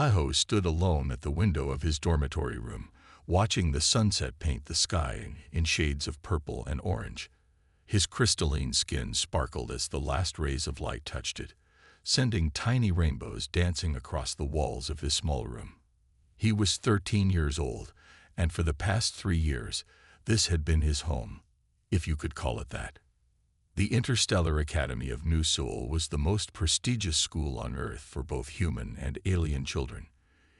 Tahoe stood alone at the window of his dormitory room, watching the sunset paint the sky in shades of purple and orange. His crystalline skin sparkled as the last rays of light touched it, sending tiny rainbows dancing across the walls of his small room. He was 13 years old, and for the past 3 years, this had been his home, if you could call it that. The Interstellar Academy of New Seoul was the most prestigious school on Earth for both human and alien children.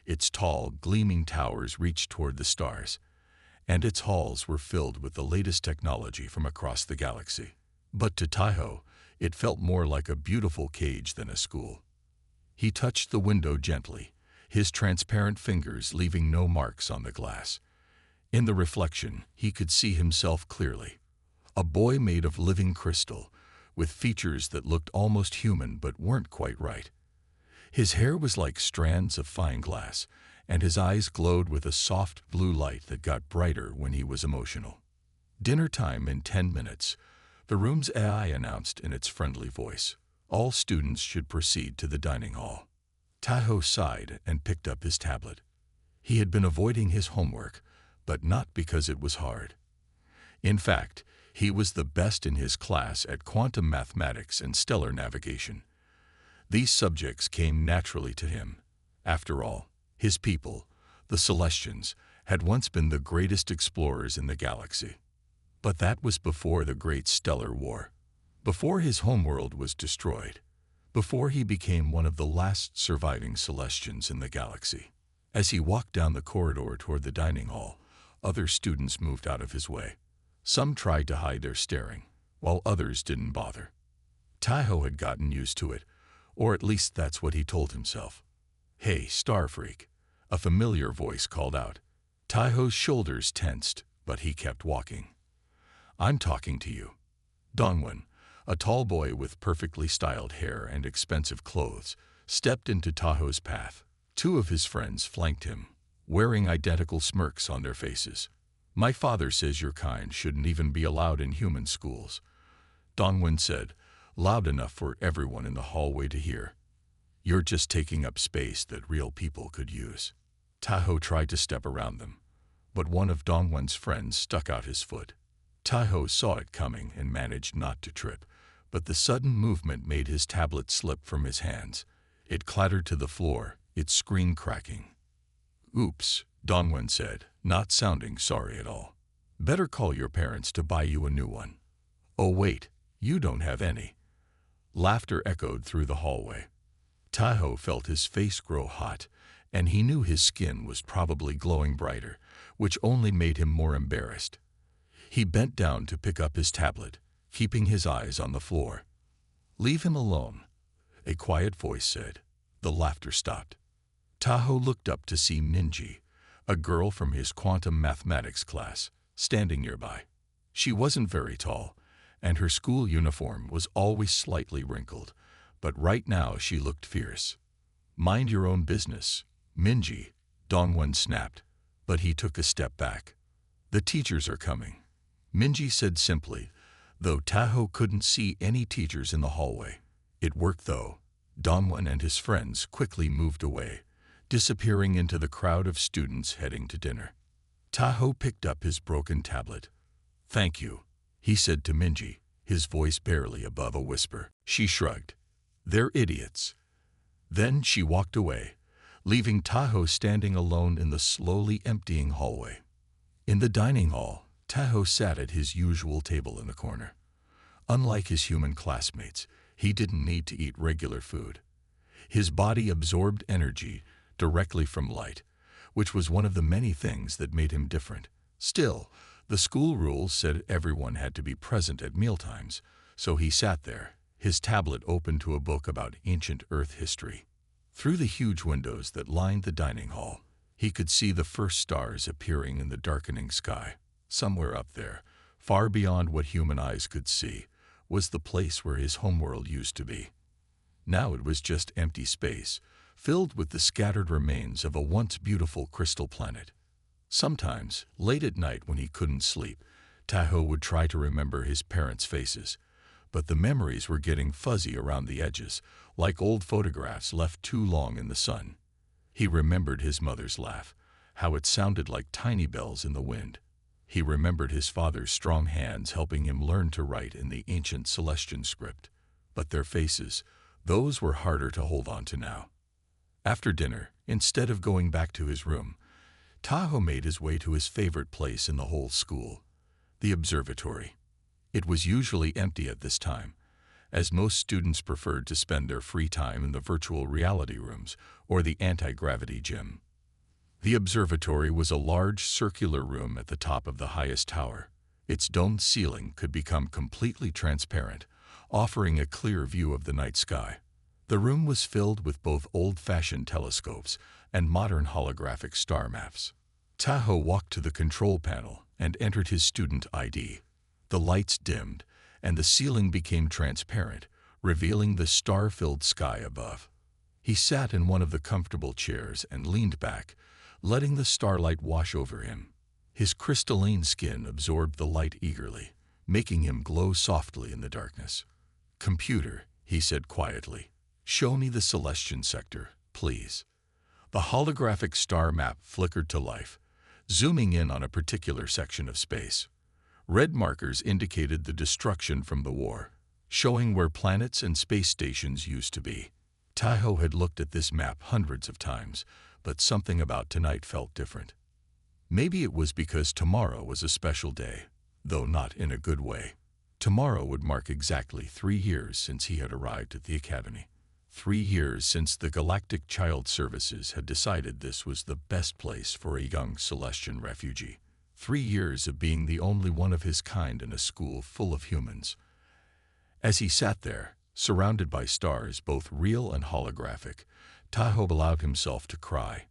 Its tall, gleaming towers reached toward the stars, and its halls were filled with the latest technology from across the galaxy. But to Tahoe, it felt more like a beautiful cage than a school. He touched the window gently, his transparent fingers leaving no marks on the glass. In the reflection, he could see himself clearly. A boy made of living crystal, with features that looked almost human but weren't quite right. His hair was like strands of fine glass, and his eyes glowed with a soft blue light that got brighter when he was emotional. "Dinner time in 10 minutes, the room's AI announced in its friendly voice. All students should proceed to the dining hall. Tahoe sighed and picked up his tablet. He had been avoiding his homework, but not because it was hard. In fact, he was the best in his class at quantum mathematics and stellar navigation. These subjects came naturally to him. After all, his people, the Celestians, had once been the greatest explorers in the galaxy. But that was before the Great Stellar War, before his homeworld was destroyed, before he became one of the last surviving Celestians in the galaxy. As he walked down the corridor toward the dining hall, other students moved out of his way. Some tried to hide their staring, while others didn't bother. Tahoe had gotten used to it, or at least that's what he told himself. "Hey, Starfreak," a familiar voice called out. Tahoe's shoulders tensed, but he kept walking. "I'm talking to you." Dongwon, a tall boy with perfectly styled hair and expensive clothes, stepped into Tahoe's path. Two of his friends flanked him, wearing identical smirks on their faces. "My father says your kind shouldn't even be allowed in human schools," Dongwon said, loud enough for everyone in the hallway to hear. "You're just taking up space that real people could use." Tahoe tried to step around them, but one of Dongwon's friends stuck out his foot. Tahoe saw it coming and managed not to trip, but the sudden movement made his tablet slip from his hands. It clattered to the floor, its screen cracking. "Oops," Dongwon said, not sounding sorry at all. "Better call your parents to buy you a new one." "Oh wait, you don't have any." Laughter echoed through the hallway. Tahoe felt his face grow hot, and he knew his skin was probably glowing brighter, which only made him more embarrassed. He bent down to pick up his tablet, keeping his eyes on the floor. "Leave him alone," a quiet voice said. The laughter stopped. Tahoe looked up to see Minji, a girl from his quantum mathematics class, standing nearby. She wasn't very tall, and her school uniform was always slightly wrinkled, but right now she looked fierce. "Mind your own business, Minji," Dongwon snapped, but he took a step back. "The teachers are coming," Minji said simply, though Tahoe couldn't see any teachers in the hallway. It worked though. Dongwon and his friends quickly moved away, disappearing into the crowd of students heading to dinner. Tahoe picked up his broken tablet. "Thank you," he said to Minji, his voice barely above a whisper. She shrugged. "They're idiots." Then she walked away, leaving Tahoe standing alone in the slowly emptying hallway. In the dining hall, Tahoe sat at his usual table in the corner. Unlike his human classmates, he didn't need to eat regular food. His body absorbed energy directly from light, which was one of the many things that made him different. Still, the school rules said everyone had to be present at mealtimes, so he sat there, his tablet open to a book about ancient Earth history. Through the huge windows that lined the dining hall, he could see the first stars appearing in the darkening sky. Somewhere up there, far beyond what human eyes could see, was the place where his homeworld used to be. Now it was just empty space, filled with the scattered remains of a once beautiful crystal planet. Sometimes, late at night when he couldn't sleep, Tahoe would try to remember his parents' faces, but the memories were getting fuzzy around the edges, like old photographs left too long in the sun. He remembered his mother's laugh, how it sounded like tiny bells in the wind. He remembered his father's strong hands helping him learn to write in the ancient Celestian script. But their faces, those were harder to hold on to now. After dinner, instead of going back to his room, Tahoe made his way to his favorite place in the whole school, the observatory. It was usually empty at this time, as most students preferred to spend their free time in the virtual reality rooms or the anti-gravity gym. The observatory was a large circular room at the top of the highest tower. Its domed ceiling could become completely transparent, offering a clear view of the night sky. The room was filled with both old-fashioned telescopes and modern holographic star maps. Tahoe walked to the control panel and entered his student ID. The lights dimmed, and the ceiling became transparent, revealing the star-filled sky above. He sat in one of the comfortable chairs and leaned back, letting the starlight wash over him. His crystalline skin absorbed the light eagerly, making him glow softly in the darkness. "Computer," he said quietly, "show me the Celestian sector, please." The holographic star map flickered to life, zooming in on a particular section of space. Red markers indicated the destruction from the war, showing where planets and space stations used to be. Tahoe had looked at this map hundreds of times, but something about tonight felt different. Maybe it was because tomorrow was a special day, though not in a good way. Tomorrow would mark exactly 3 years since he had arrived at the academy. 3 years since the Galactic Child Services had decided this was the best place for a young Celestian refugee. 3 years of being the only one of his kind in a school full of humans. As he sat there, surrounded by stars both real and holographic, Tahoe allowed himself to cry.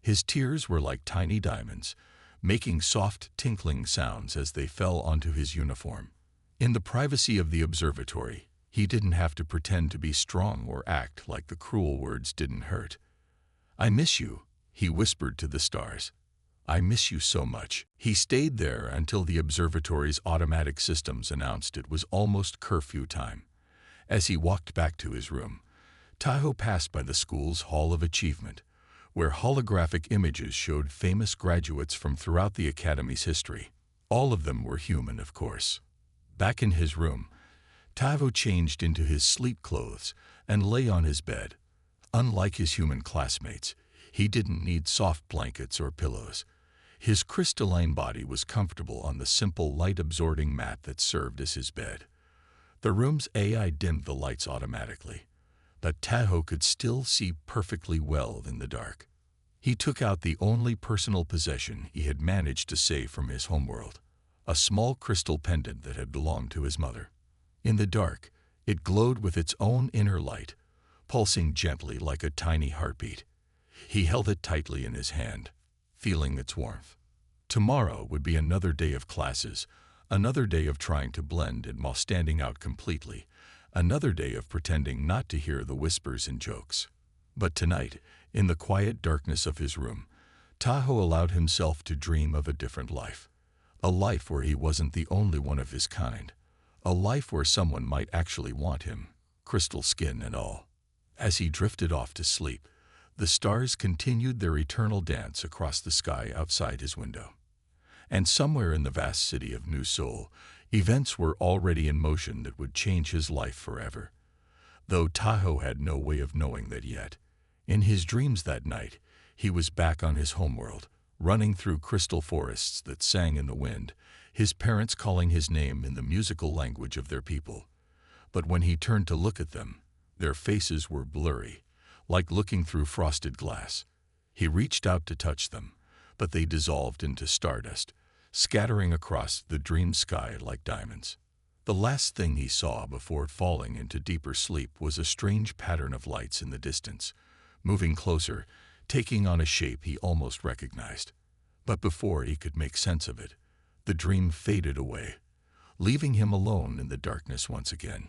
His tears were like tiny diamonds, making soft, tinkling sounds as they fell onto his uniform. In the privacy of the observatory, he didn't have to pretend to be strong or act like the cruel words didn't hurt. "I miss you," he whispered to the stars. "I miss you so much." He stayed there until the observatory's automatic systems announced it was almost curfew time. As he walked back to his room, Tahoe passed by the school's Hall of Achievement, where holographic images showed famous graduates from throughout the academy's history. All of them were human, of course. Back in his room, Tahoe changed into his sleep clothes and lay on his bed. Unlike his human classmates, he didn't need soft blankets or pillows. His crystalline body was comfortable on the simple light-absorbing mat that served as his bed. The room's AI dimmed the lights automatically, but Tahoe could still see perfectly well in the dark. He took out the only personal possession he had managed to save from his homeworld, a small crystal pendant that had belonged to his mother. In the dark, it glowed with its own inner light, pulsing gently like a tiny heartbeat. He held it tightly in his hand, feeling its warmth. Tomorrow would be another day of classes, another day of trying to blend in while standing out completely, another day of pretending not to hear the whispers and jokes. But tonight, in the quiet darkness of his room, Tahoe allowed himself to dream of a different life. A life where he wasn't the only one of his kind. A life where someone might actually want him, crystal skin and all. As he drifted off to sleep, the stars continued their eternal dance across the sky outside his window. And somewhere in the vast city of New Seoul, events were already in motion that would change his life forever. Though Tahoe had no way of knowing that yet. In his dreams that night, he was back on his homeworld, running through crystal forests that sang in the wind, his parents calling his name in the musical language of their people. But when he turned to look at them, their faces were blurry, like looking through frosted glass. He reached out to touch them, but they dissolved into stardust, scattering across the dream sky like diamonds. The last thing he saw before falling into deeper sleep was a strange pattern of lights in the distance, moving closer, taking on a shape he almost recognized. But before he could make sense of it, the dream faded away, leaving him alone in the darkness once again.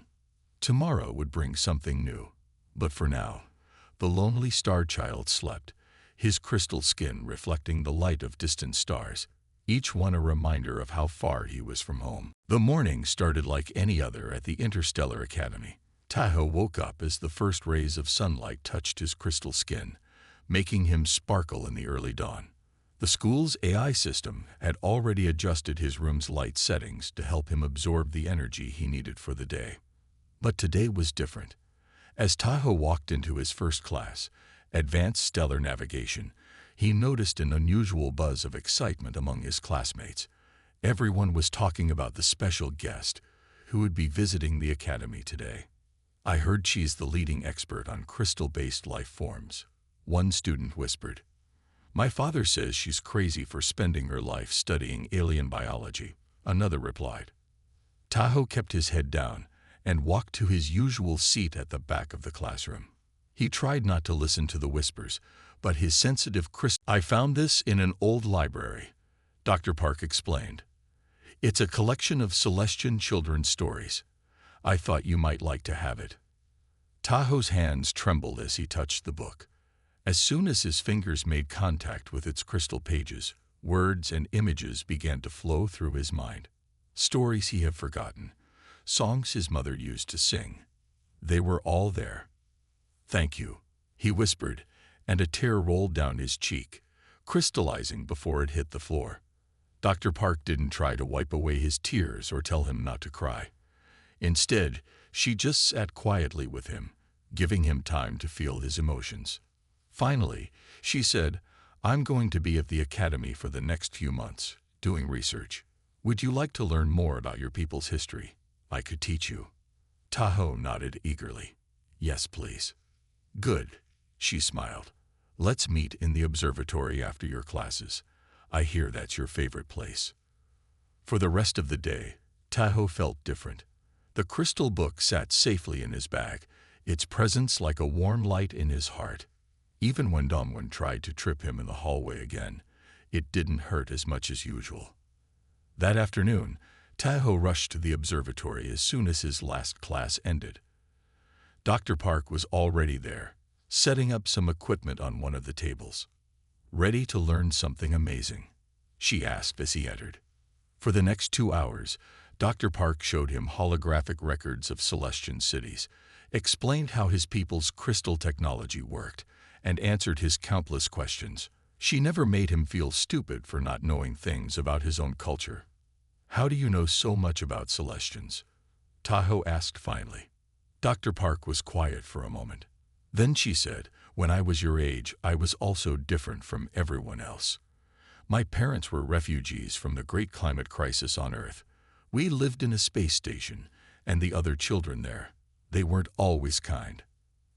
Tomorrow would bring something new, but for now, the lonely star child slept, his crystal skin reflecting the light of distant stars, each one a reminder of how far he was from home. The morning started like any other at the Interstellar Academy. Tahoe woke up as the first rays of sunlight touched his crystal skin, making him sparkle in the early dawn. The school's AI system had already adjusted his room's light settings to help him absorb the energy he needed for the day. But today was different. As Tahoe walked into his first class, Advanced Stellar Navigation, he noticed an unusual buzz of excitement among his classmates. Everyone was talking about the special guest who would be visiting the academy today. "I heard she's the leading expert on crystal-based life forms," one student whispered. "My father says she's crazy for spending her life studying alien biology," another replied. Tahoe kept his head down and walked to his usual seat at the back of the classroom. He tried not to listen to the whispers, but his sensitive "I found this in an old library," Dr. Park explained. "It's a collection of Celestian children's stories. I thought you might like to have it." Tahoe's hands trembled as he touched the book. As soon as his fingers made contact with its crystal pages, words and images began to flow through his mind. Stories he had forgotten, songs his mother used to sing. They were all there. "Thank you," he whispered, and a tear rolled down his cheek, crystallizing before it hit the floor. Dr. Park didn't try to wipe away his tears or tell him not to cry. Instead, she just sat quietly with him, giving him time to feel his emotions. Finally, she said, "I'm going to be at the academy for the next few months, doing research. Would you like to learn more about your people's history? I could teach you." Tahoe nodded eagerly. "Yes, please." "Good," she smiled. "Let's meet in the observatory after your classes. I hear that's your favorite place." For the rest of the day, Tahoe felt different. The crystal book sat safely in his bag, its presence like a warm light in his heart. Even when Domwin tried to trip him in the hallway again, it didn't hurt as much as usual. That afternoon, Tahoe rushed to the observatory as soon as his last class ended. Dr. Park was already there, setting up some equipment on one of the tables. "Ready to learn something amazing?" she asked as he entered. For the next 2 hours, Dr. Park showed him holographic records of Celestian cities, explained how his people's crystal technology worked, and answered his countless questions. She never made him feel stupid for not knowing things about his own culture. "How do you know so much about Celestians?" Tahoe asked finally. Dr. Park was quiet for a moment. Then she said, "When I was your age, I was also different from everyone else. My parents were refugees from the great climate crisis on Earth. We lived in a space station, and the other children there, they weren't always kind."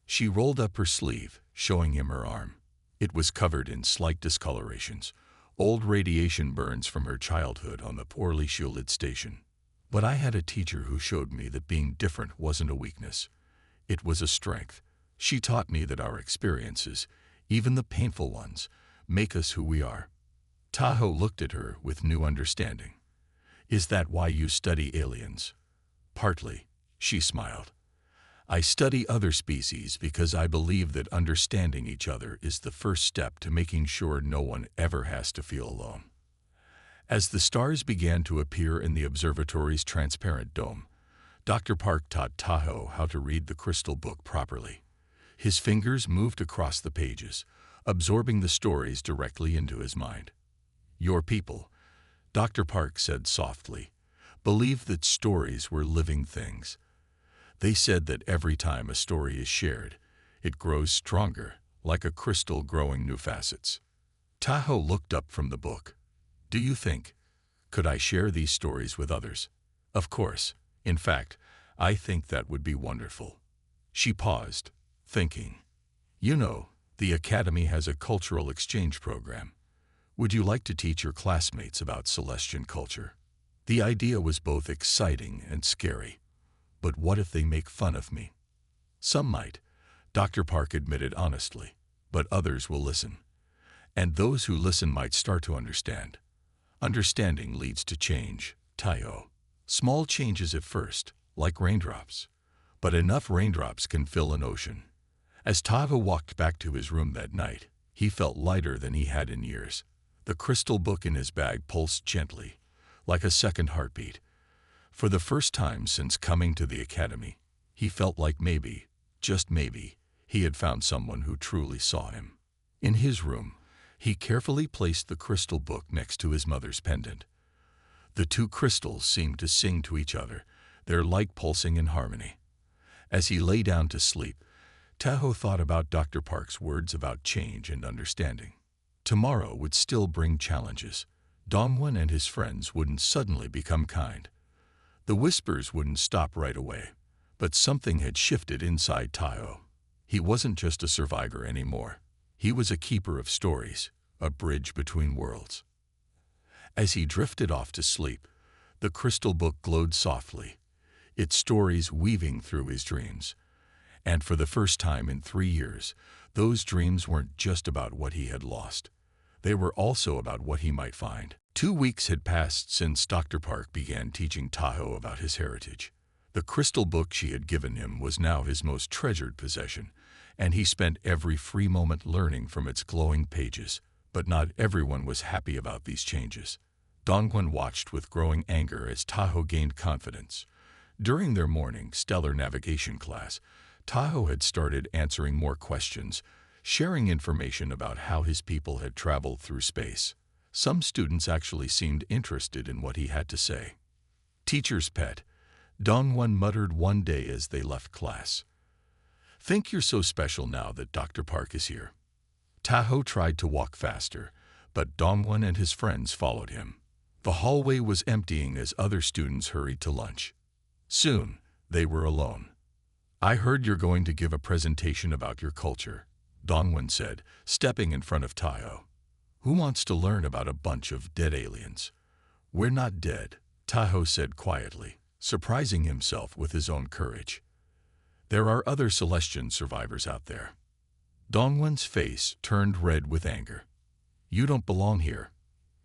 She rolled up her sleeve, showing him her arm. It was covered in slight discolorations, old radiation burns from her childhood on the poorly shielded station. "But I had a teacher who showed me that being different wasn't a weakness. It was a strength. She taught me that our experiences, even the painful ones, make us who we are." Tahoe looked at her with new understanding. "Is that why you study aliens?" "Partly," she smiled. "I study other species because I believe that understanding each other is the first step to making sure no one ever has to feel alone." As the stars began to appear in the observatory's transparent dome, Dr. Park taught Tahoe how to read the crystal book properly. His fingers moved across the pages, absorbing the stories directly into his mind. "Your people," Dr. Park said softly, "believed that stories were living things. They said that every time a story is shared, it grows stronger, like a crystal growing new facets." Tahoe looked up from the book. "Do you think, could I share these stories with others?" "Of course. In fact, I think that would be wonderful." She paused, thinking. "You know, the Academy has a cultural exchange program. Would you like to teach your classmates about Celestian culture?" The idea was both exciting and scary. But what if they make fun of me? "Some might," Dr. Park admitted honestly, "but others will listen. And those who listen might start to understand. Understanding leads to change, Tahoe. Small changes at first, like raindrops. But enough raindrops can fill an ocean." As Tahoe walked back to his room that night, he felt lighter than he had in years. The crystal book in his bag pulsed gently, like a second heartbeat. For the first time since coming to the academy, he felt like maybe, just maybe, he had found someone who truly saw him. In his room, he carefully placed the crystal book next to his mother's pendant. The two crystals seemed to sing to each other, their light pulsing in harmony. As he lay down to sleep, Tahoe thought about Dr. Park's words about change and understanding. Tomorrow would still bring challenges. Dongwon and his friends wouldn't suddenly become kind. The whispers wouldn't stop right away, but something had shifted inside Tahoe. He wasn't just a survivor anymore. He was a keeper of stories, a bridge between worlds. As he drifted off to sleep, the crystal book glowed softly, its stories weaving through his dreams. And for the first time in 3 years, those dreams weren't just about what he had lost. They were also about what he might find. 2 weeks had passed since Dr. Park began teaching Tahoe about his heritage. The crystal book she had given him was now his most treasured possession, and he spent every free moment learning from its glowing pages. But not everyone was happy about these changes. Dongwon watched with growing anger as Tahoe gained confidence. During their morning stellar navigation class, Tahoe had started answering more questions, sharing information about how his people had traveled through space. Some students actually seemed interested in what he had to say. Teacher's pet, Dongwon muttered one day as they left class. Think you're so special now that Dr. Park is here. Tahoe tried to walk faster, but Dongwon and his friends followed him. The hallway was emptying as other students hurried to lunch. Soon, they were alone. I heard you're going to give a presentation about your culture, Dongwon said, stepping in front of Tahoe. Who wants to learn about a bunch of dead aliens? We're not dead, Tahoe said quietly, surprising himself with his own courage. There are other Celestian survivors out there. Dongwon's face turned red with anger. You don't belong here,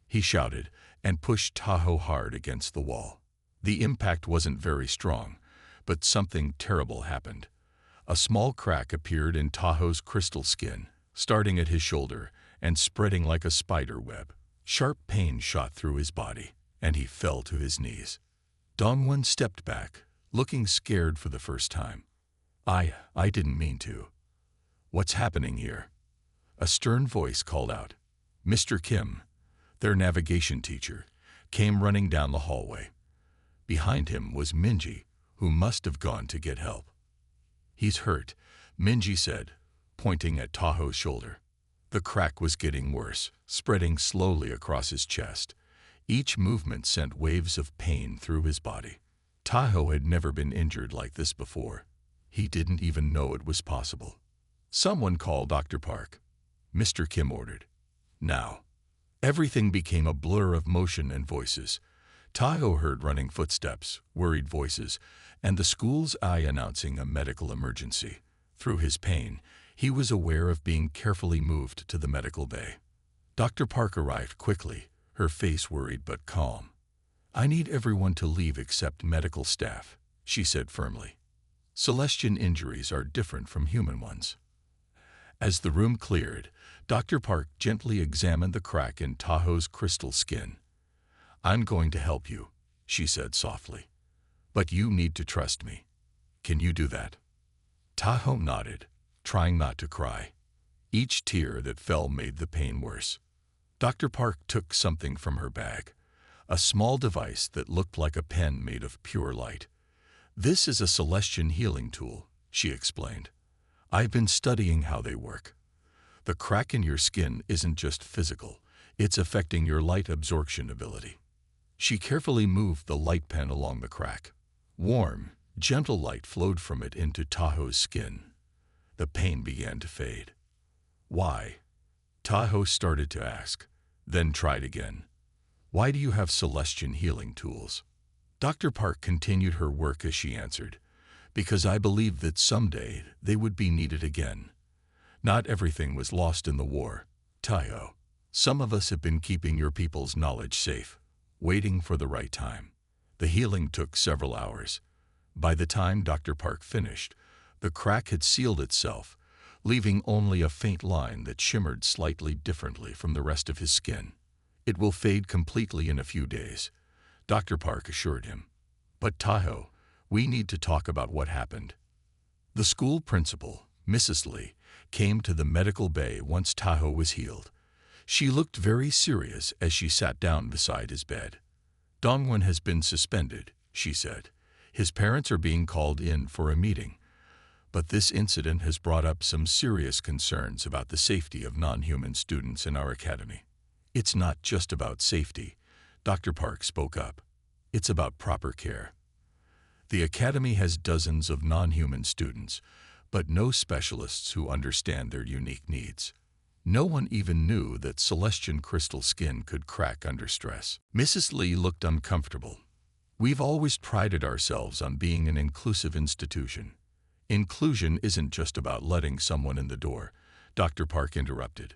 he shouted and pushed Tahoe hard against the wall. The impact wasn't very strong, but something terrible happened. A small crack appeared in Tahoe's crystal skin, starting at his shoulder and spreading like a spider web. Sharp pain shot through his body, and he fell to his knees. Dongwon stepped back, looking scared for the first time. I didn't mean to. What's happening here? A stern voice called out. Mr. Kim, their navigation teacher, came running down the hallway. Behind him was Minji, who must have gone to get help. He's hurt, Minji said, pointing at Tahoe's shoulder. The crack was getting worse, spreading slowly across his chest. Each movement sent waves of pain through his body. Tahoe had never been injured like this before. He didn't even know it was possible. Someone call Dr. Park, Mr. Kim ordered. Now. Everything became a blur of motion and voices. Tahoe heard running footsteps, worried voices, and the school's eye announcing a medical emergency. Through his pain, he was aware of being carefully moved to the medical bay. Dr. Park arrived quickly, her face worried but calm. I need everyone to leave except medical staff, she said firmly. Celestian injuries are different from human ones. As the room cleared, Dr. Park gently examined the crack in Tahoe's crystal skin. I'm going to help you, she said softly. But you need to trust me. Can you do that? Tahoe nodded, trying not to cry. Each tear that fell made the pain worse. Dr. Park took something from her bag, a small device that looked like a pen made of pure light. This is a Celestian healing tool, she explained. I've been studying how they work. The crack in your skin isn't just physical, it's affecting your light absorption ability. She carefully moved the light pen along the crack. Warm, gentle light flowed from it into Tahoe's skin. The pain began to fade. Why? Tahoe started to ask, then tried again. Why do you have Celestian healing tools? Dr. Park continued her work as she answered, because I believed that someday they would be needed again. Not everything was lost in the war, Tahoe. Some of us have been keeping your people's knowledge safe, waiting for the right time. The healing took several hours. By the time Dr. Park finished, the crack had sealed itself, leaving only a faint line that shimmered slightly differently from the rest of his skin. It will fade completely in a few days, Dr. Park assured him. But Tahoe, we need to talk about what happened. The school principal, Mrs. Lee, came to the medical bay once Tahoe was healed. She looked very serious as she sat down beside his bed. "Dongwon has been suspended," she said. "His parents are being called in for a meeting. But this incident has brought up some serious concerns about the safety of non-human students in our academy." "It's not just about safety," Dr. Park spoke up. "It's about proper care. The academy has dozens of non-human students, but no specialists who understand their unique needs. No one even knew that Celestian crystal skin could crack under stress." Mrs. Lee looked uncomfortable. "We've always prided ourselves on being an inclusive institution." "Inclusion isn't just about letting someone in the door," Dr. Park interrupted.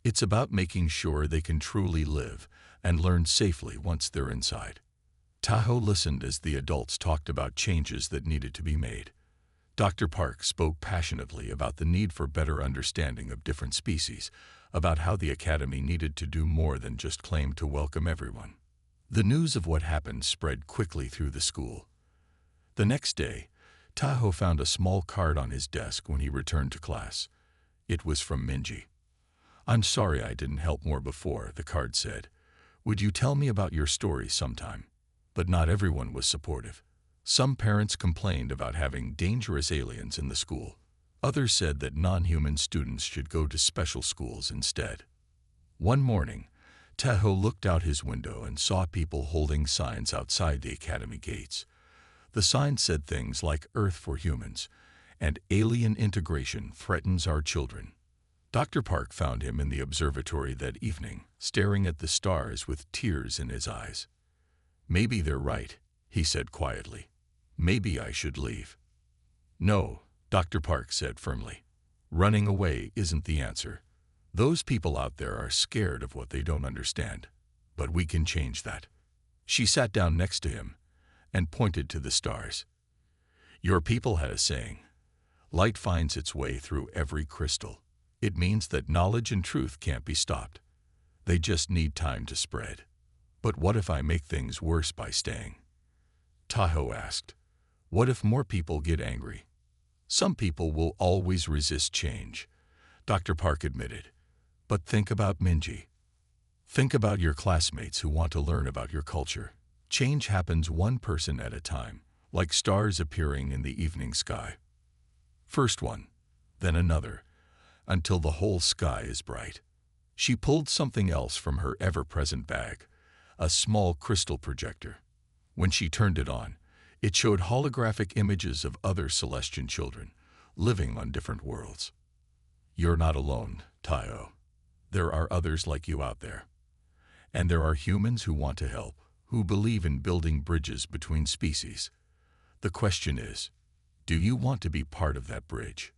"It's about making sure they can truly live and learn safely once they're inside." Tahoe listened as the adults talked about changes that needed to be made. Dr. Park spoke passionately about the need for better understanding of different species, about how the academy needed to do more than just claim to welcome everyone. The news of what happened spread quickly through the school. The next day, Tahoe found a small card on his desk when he returned to class. It was from Minji. "I'm sorry I didn't help more before," the card said. "Would you tell me about your story sometime?" But not everyone was supportive. Some parents complained about having dangerous aliens in the school. Others said that non-human students should go to special schools instead. One morning, Tahoe looked out his window and saw people holding signs outside the academy gates. The sign said things like "Earth for humans" and "Alien integration threatens our children." Dr. Park found him in the observatory that evening, staring at the stars with tears in his eyes. "Maybe they're right," he said quietly. "Maybe I should leave." "No," Dr. Park said firmly. "Running away isn't the answer. Those people out there are scared of what they don't understand. But we can change that." She sat down next to him and pointed to the stars. "Your people had a saying. Light finds its way through every crystal. It means that knowledge and truth can't be stopped. They just need time to spread." "But what if I make things worse by staying?" Tahoe asked. "What if more people get angry?" "Some people will always resist change," Dr. Park admitted. "But think about Minji. Think about your classmates who want to learn about your culture. Change happens one person at a time, like stars appearing in the evening sky. First one, then another, until the whole sky is bright." She pulled something else from her ever-present bag, a small crystal projector. When she turned it on, it showed holographic images of other Celestian children, living on different worlds. "You're not alone, Tahoe. There are others like you out there. And there are humans who want to help, who believe in building bridges between species. The question is, do you want to be part of that bridge?"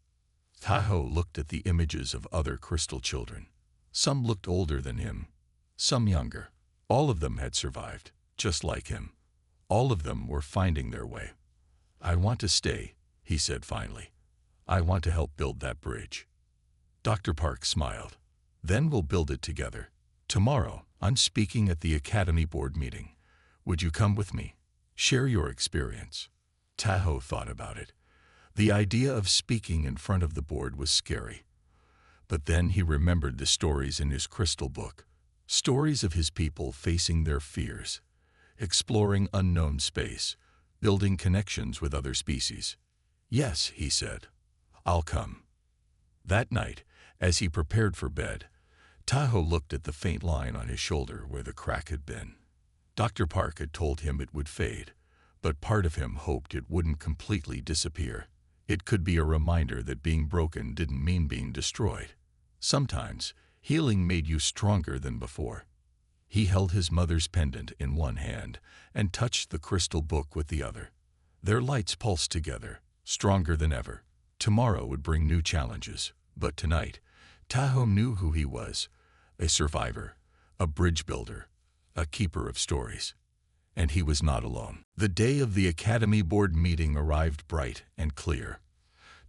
Tahoe looked at the images of other crystal children. Some looked older than him, some younger. All of them had survived, just like him. All of them were finding their way. "I want to stay," he said finally. "I want to help build that bridge." Dr. Park smiled. "Then we'll build it together. Tomorrow, I'm speaking at the Academy Board meeting. Would you come with me? Share your experience?" Tahoe thought about it. The idea of speaking in front of the board was scary. But then he remembered the stories in his crystal book. Stories of his people facing their fears, exploring unknown space, building connections with other species. "Yes," he said, "I'll come." That night, as he prepared for bed, Tahoe looked at the faint line on his shoulder where the crack had been. Dr. Park had told him it would fade, but part of him hoped it wouldn't completely disappear. It could be a reminder that being broken didn't mean being destroyed. Sometimes, healing made you stronger than before. He held his mother's pendant in one hand and touched the crystal book with the other. Their lights pulsed together, stronger than ever. Tomorrow would bring new challenges, but tonight, Tahoe knew who he was: a survivor, a bridge builder, a keeper of stories. And he was not alone. The day of the Academy Board meeting arrived bright and clear.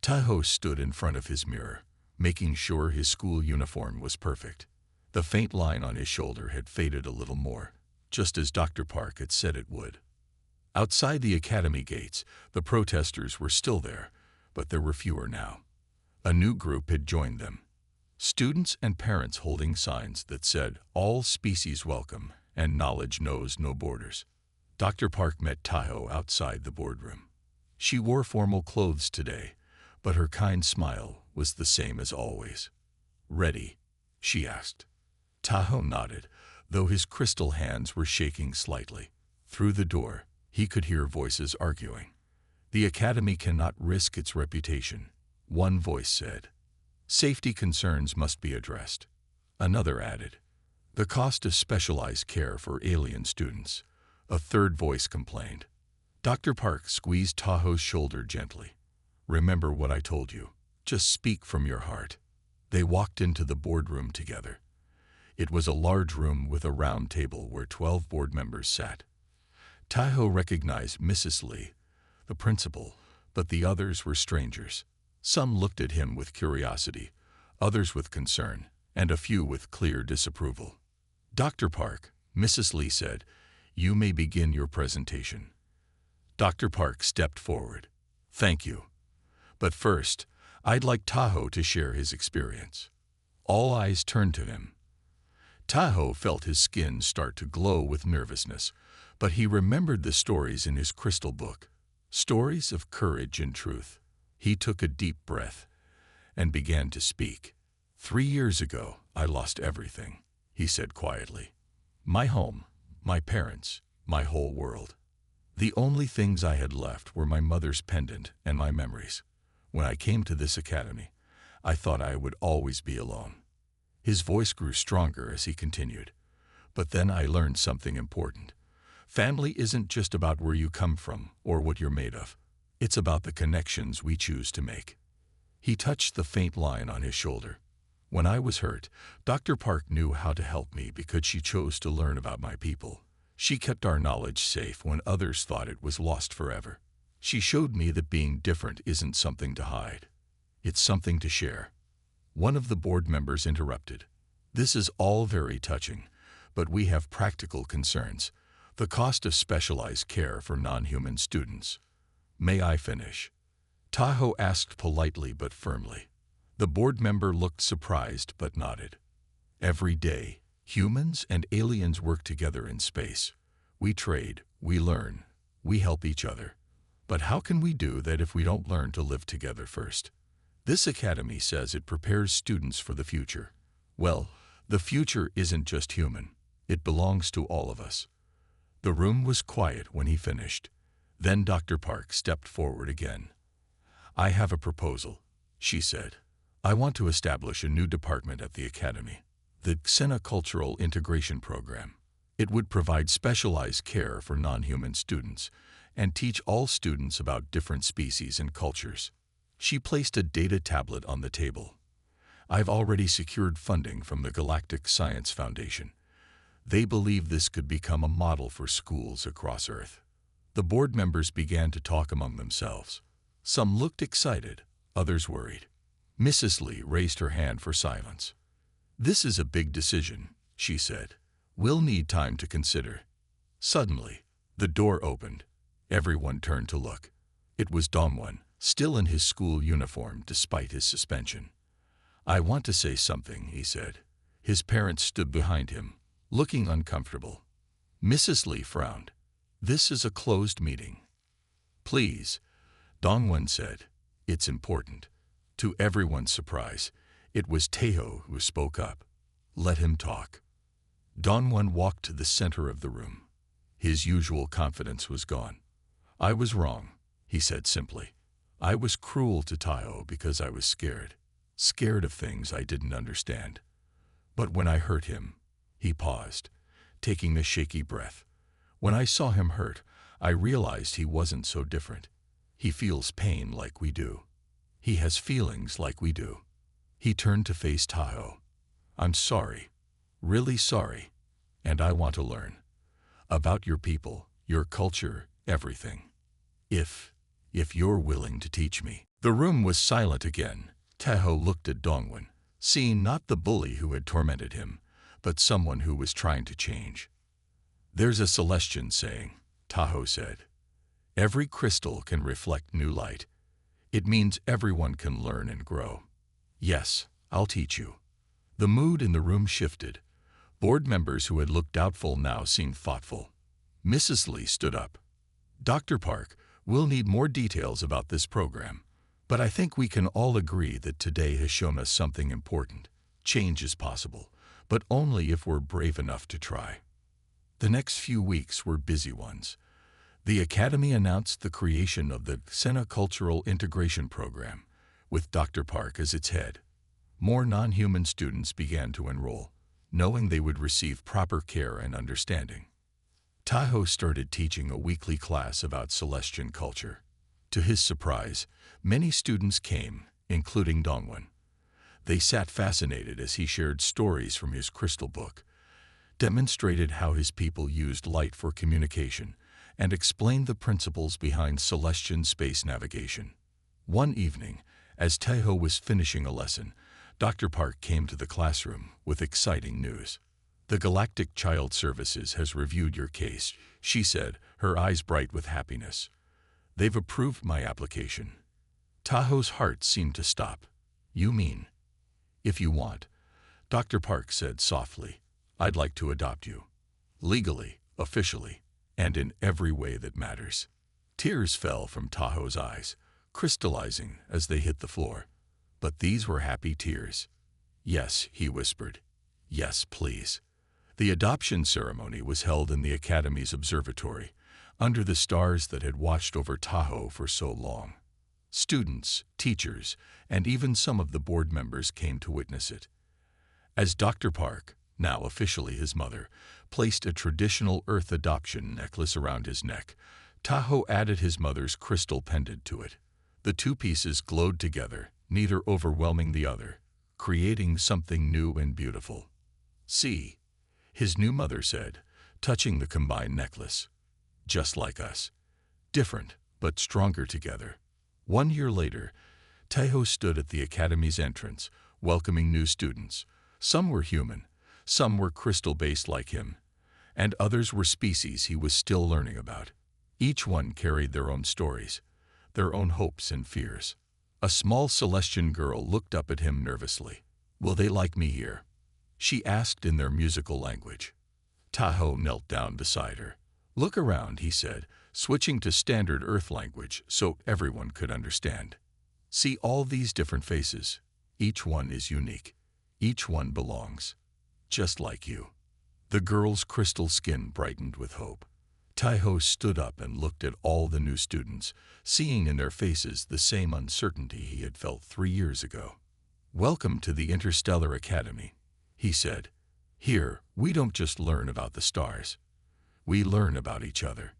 Tahoe stood in front of his mirror, making sure his school uniform was perfect. The faint line on his shoulder had faded a little more, just as Dr. Park had said it would. Outside the academy gates, the protesters were still there, but there were fewer now. A new group had joined them. Students and parents holding signs that said, "All species welcome," and "Knowledge knows no borders." Dr. Park met Tahoe outside the boardroom. She wore formal clothes today, but her kind smile was the same as always. "Ready?" she asked. Tahoe nodded, though his crystal hands were shaking slightly. Through the door, he could hear voices arguing. "The Academy cannot risk its reputation," one voice said. "Safety concerns must be addressed," another added. "The cost of specialized care for alien students," a third voice complained. Dr. Park squeezed Tahoe's shoulder gently. "Remember what I told you. Just speak from your heart." They walked into the boardroom together. It was a large room with a round table where 12 board members sat. Tahoe recognized Mrs. Lee, the principal, but the others were strangers. Some looked at him with curiosity, others with concern, and a few with clear disapproval. "Dr. Park," Mrs. Lee said, "you may begin your presentation." Dr. Park stepped forward. "Thank you. But first, I'd like Tahoe to share his experience." All eyes turned to him. Tahoe felt his skin start to glow with nervousness, but he remembered the stories in his crystal book, stories of courage and truth. He took a deep breath and began to speak. "3 years ago, I lost everything," he said quietly. "My home, my parents, my whole world. The only things I had left were my mother's pendant and my memories. When I came to this academy, I thought I would always be alone." His voice grew stronger as he continued. "But then I learned something important. Family isn't just about where you come from or what you're made of. It's about the connections we choose to make." He touched the faint line on his shoulder. "When I was hurt, Dr. Park knew how to help me because she chose to learn about my people. She kept our knowledge safe when others thought it was lost forever. She showed me that being different isn't something to hide. It's something to share." One of the board members interrupted. "This is all very touching, but we have practical concerns. The cost of specialized care for non-human students." "May I finish?" Tahoe asked politely but firmly. The board member looked surprised but nodded. "Every day, humans and aliens work together in space. We trade, we learn, we help each other. But how can we do that if we don't learn to live together first? This academy says it prepares students for the future. Well, the future isn't just human. It belongs to all of us." The room was quiet when he finished. Then Dr. Park stepped forward again. "I have a proposal," she said. "I want to establish a new department at the academy, the Xenocultural Integration Program. It would provide specialized care for non-human students and teach all students about different species and cultures." She placed a data tablet on the table. "I've already secured funding from the Galactic Science Foundation. They believe this could become a model for schools across Earth." The board members began to talk among themselves. Some looked excited, others worried. Mrs. Lee raised her hand for silence. "This is a big decision," she said. "We'll need time to consider." Suddenly, the door opened. Everyone turned to look. It was Dongwon, still in his school uniform despite his suspension. "I want to say something," he said. His parents stood behind him, looking uncomfortable. Mrs. Lee frowned. "This is a closed meeting." "Please," Dongwon said. "It's important." To everyone's surprise, it was Tahoe who spoke up. "Let him talk." Dongwon walked to the center of the room. His usual confidence was gone. "I was wrong," he said simply. "I was cruel to Tahoe because I was scared of things I didn't understand. But when I hurt him," he paused, taking a shaky breath. "When I saw him hurt, I realized he wasn't so different. He feels pain like we do. He has feelings like we do." He turned to face Tahoe. "I'm sorry, really sorry, and I want to learn about your people, your culture, everything. If you're willing to teach me." The room was silent again. Tahoe looked at Dongwon, seeing not the bully who had tormented him, but someone who was trying to change. "There's a Celestian saying," Tahoe said. "Every crystal can reflect new light. It means everyone can learn and grow. Yes, I'll teach you. The mood in the room shifted. Board members who had looked doubtful now seemed thoughtful. Mrs. Lee stood up. Dr. Park, we'll need more details about this program, but I think we can all agree that today has shown us something important. Change is possible, but only if we're brave enough to try. The next few weeks were busy ones. The Academy announced the creation of the Cultural Integration Program, with Dr. Park as its head. More non-human students began to enroll, knowing they would receive proper care and understanding. Tahoe started teaching a weekly class about Celestian culture. To his surprise, many students came, including Dongwon. They sat fascinated as he shared stories from his crystal book, demonstrated how his people used light for communication, and explained the principles behind Celestian space navigation. One evening, as Tahoe was finishing a lesson, Dr. Park came to the classroom with exciting news. "The Galactic Child Services has reviewed your case," she said, her eyes bright with happiness. "They've approved my application." Tahoe's heart seemed to stop. "You mean?" "If you want," Dr. Park said softly, "I'd like to adopt you. Legally, officially, and in every way that matters." Tears fell from Tahoe's eyes, crystallizing as they hit the floor. But these were happy tears. "Yes," he whispered. "Yes, please." The adoption ceremony was held in the Academy's observatory, under the stars that had watched over Tahoe for so long. Students, teachers, and even some of the board members came to witness it. As Dr. Park, now officially his mother, placed a traditional Earth adoption necklace around his neck, Tahoe added his mother's crystal pendant to it. The two pieces glowed together, neither overwhelming the other, creating something new and beautiful. "See," his new mother said, touching the combined necklace. "Just like us. Different, but stronger together." 1 year later, Tahoe stood at the Academy's entrance, welcoming new students. Some were human, some were crystal-based like him, and others were species he was still learning about. Each one carried their own stories, their own hopes and fears. A small Celestian girl looked up at him nervously. "Will they like me here?" she asked in their musical language. Tahoe knelt down beside her. "Look around," he said, switching to standard Earth language so everyone could understand. "See all these different faces. Each one is unique. Each one belongs. Just like you." The girl's crystal skin brightened with hope. Tahoe stood up and looked at all the new students, seeing in their faces the same uncertainty he had felt 3 years ago. "Welcome to the Interstellar Academy," he said. "Here, we don't just learn about the stars. We learn about each other.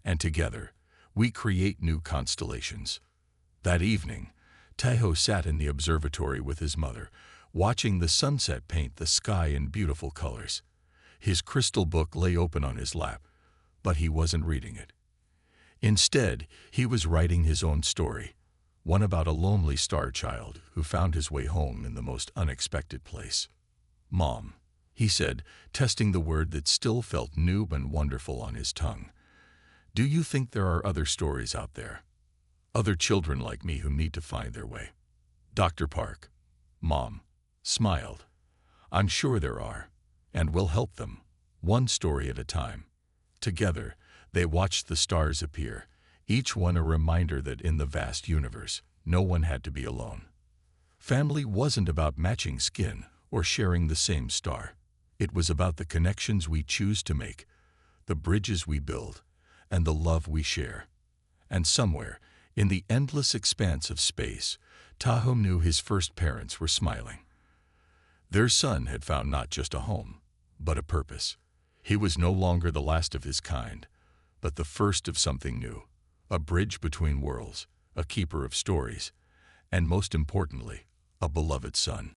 And together, we create new constellations." That evening, Tahoe sat in the observatory with his mother, watching the sunset paint the sky in beautiful colors. His crystal book lay open on his lap, but he wasn't reading it. Instead, he was writing his own story, one about a lonely star child who found his way home in the most unexpected place. "Mom," he said, testing the word that still felt new and wonderful on his tongue. "Do you think there are other stories out there? Other children like me who need to find their way?" Dr. Park, Mom, smiled. "I'm sure there are, and we'll help them, one story at a time." Together, they watched the stars appear, each one a reminder that in the vast universe, no one had to be alone. Family wasn't about matching skin or sharing the same star. It was about the connections we choose to make, the bridges we build, and the love we share. And somewhere, in the endless expanse of space, Tahoe knew his first parents were smiling. Their son had found not just a home, but a purpose. He was no longer the last of his kind, but the first of something new, a bridge between worlds, a keeper of stories, and most importantly, a beloved son.